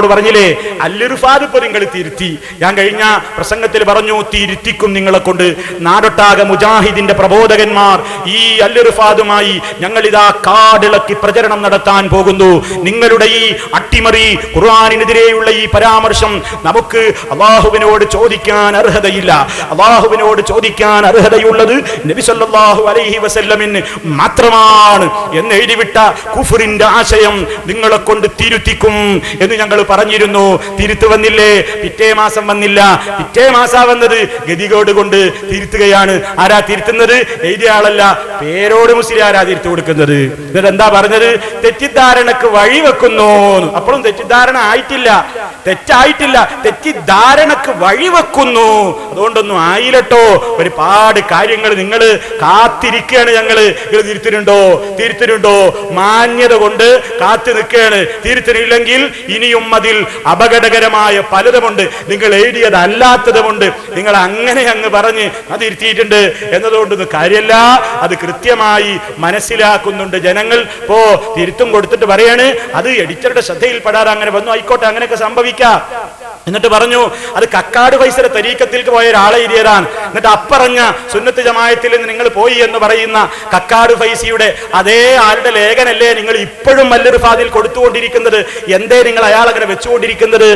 പറഞ്ഞില്ലേ അല്ലുറുഫാദ് ഇപ്പൊ നിങ്ങൾ തിരുത്തി. ഞാൻ കഴിഞ്ഞ പ്രസംഗത്തിൽ പറഞ്ഞു തിരുത്തിക്കും നിങ്ങളെ കൊണ്ട്. നാടൊട്ടാകെ മുജാഹിദിന്റെ പ്രബോധകന്മാർ ഈ അല്ലുറുഫാദുമായി ഞങ്ങൾ ഇതാ കാടിളക്കി പ്രചരണം നടത്താൻ പോകുന്നു. നിങ്ങളുടെ ഈ അട്ടിമറി, ഖുർആനിനെതിരെയുള്ള ഈ പരാമർശം നമുക്ക് അല്ലാഹുവിനോട് ചോദിക്കാൻ അർഹതയില്ല. അല്ലാഹുവിനോട് ചോദിക്കാൻ അർഹതയുള്ളത് നബി സല്ലല്ലാഹു അലൈഹി വസല്ലമിന് മാത്രമാണ് എന്ന് എഴുതിവിട്ട കുഫറിന്റെ ആശയം നിങ്ങളെ കൊണ്ട് തിരുത്തിക്കും എന്ന് ഞങ്ങൾ പറഞ്ഞിരുന്നു. തിരുത്തു വന്നില്ലേ? പിറ്റേ മാസം വന്നില്ല. പിറ്റേ മാസാ വന്നത്. ഗതികോട് കൊണ്ട് തിരുത്തുകയാണ്. ആരാ തിരുത്തുന്നത്? എഴുതിയ ആളല്ല, പേരോട് മുസ്ലിയാരാ തിരുത്തു കൊടുക്കുന്നത്. എന്നിട്ട് എന്താ പറഞ്ഞത്? തെറ്റിദ്ധാരണക്ക് വഴിവെക്കുന്നു. അപ്പോഴും തെറ്റിദ്ധാരണ ആയിട്ടില്ല, തെറ്റായിട്ടില്ല, തെറ്റിദ്ധാരണക്ക് വഴിവെക്കുന്നു. അതുകൊണ്ടൊന്നും ആയില്ലട്ടോ. ഒരുപാട് കാര്യങ്ങൾ നിങ്ങൾ കാത്തിരിക്കുകയാണ്. ഞങ്ങള് തിരുത്തലുണ്ടോ മാന്യത കൊണ്ട് കാത്തു നിൽക്കുകയാണ്. തിരുത്തലില്ലെങ്കിൽ ഇനിയും അതിൽ അപകടകരമായ പലതുമുണ്ട്. നിങ്ങൾ എഴുതിയതല്ലാത്തതുമുണ്ട്. നിങ്ങൾ അങ്ങനെ അങ്ങ് പറഞ്ഞ് അത് തിരുത്തിയിട്ടുണ്ട് എന്നതുകൊണ്ടൊന്നും കാര്യമല്ല. അത് കൃത്യമായി മനസ്സിലാക്കുന്നുണ്ട് ജനങ്ങൾ. ഇപ്പോ തിരുത്തും കൊടുത്തിട്ട് പറയാണ് അത് എഡിറ്ററുടെ ശ്രദ്ധയിൽപ്പെടാതെ അങ്ങനെ വന്നു, ആയിക്കോട്ടെ, അങ്ങനെയൊക്കെ സംഭവിക്കാം. എന്നിട്ട് പറഞ്ഞു അത് കക്കാട് ഫൈസയുടെ തരീക്കത്തിലേക്ക് പോയ ഒരാളെ എഴുതിയതാണ്. എന്നിട്ട് അപ്പറഞ്ഞ സുന്നത്ത് ജമാഅത്തിൽ നിന്ന് നിങ്ങൾ പോയി എന്ന് പറയുന്ന കക്കാട് ഫൈസിയുടെ അതേ ആളുടെ ലേഖനല്ലേ നിങ്ങൾ ഇപ്പോഴും അല്ലുറുഫാദിൽ കൊടുത്തുകൊണ്ടിരിക്കുന്നത്? എന്തേ നിങ്ങൾ അയാൾ അങ്ങനെ വെച്ചുകൊണ്ടിരിക്കുന്നത്?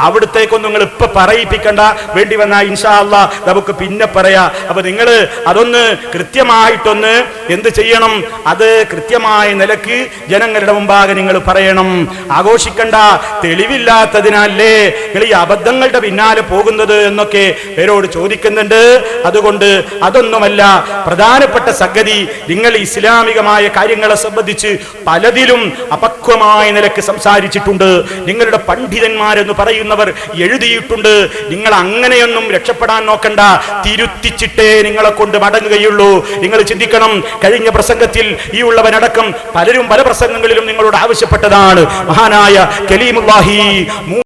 അവിടത്തേക്കൊന്നും നിങ്ങൾ ഇപ്പൊ പറയിപ്പിക്കണ്ട. വേണ്ടി വന്നാൽ ഇൻഷാ അല്ലാഹ് നമുക്ക് പിന്നെ പറയാം. അപ്പൊ നിങ്ങൾ അതൊന്ന് കൃത്യമായിട്ടൊന്ന് എന്ത് ചെയ്യണം? അത് കൃത്യമായ നിലക്ക് ജനങ്ങളുടെ മുമ്പാകെ നിങ്ങൾ പറയണം. ആഘോഷിക്കണ്ട. തെളിവില്ലാത്തതിനല്ലേ നിങ്ങൾ ഈ അബദ്ധങ്ങളുടെ പിന്നാലെ പോകുന്നത് എന്നൊക്കെ പേരോട് ചോദിക്കുന്നുണ്ട്. അതുകൊണ്ട് അതൊന്നുമല്ല പ്രധാനപ്പെട്ട സംഗതി. നിങ്ങൾ ഇസ്ലാമികമായ കാര്യങ്ങളെ സംബന്ധിച്ച് പലതിലും അപക്വമായ നിലക്ക് സംസാരിച്ചിട്ടുണ്ട്. നിങ്ങളുടെ പണ്ഡിതന്മാരെന്ന് പറയുന്നവർ എഴുതിയിട്ടുണ്ട്. നിങ്ങൾ അങ്ങനെയൊന്നും രക്ഷപ്പെടാൻ നോക്കണ്ട. തിരുത്തിച്ചിട്ടേ നിങ്ങളെ കൊണ്ട് മടങ്ങുകയുള്ളൂ. നിങ്ങൾ ചിന്തിക്കണം. കഴിഞ്ഞ പ്രസംഗത്തിൽ ഈ ഉള്ളവനടക്കം പലരും പല പ്രസംഗങ്ങളിലും നിങ്ങളോട് ആവശ്യപ്പെട്ടതാണ്. മഹാനായ കലീമുല്ലാഹി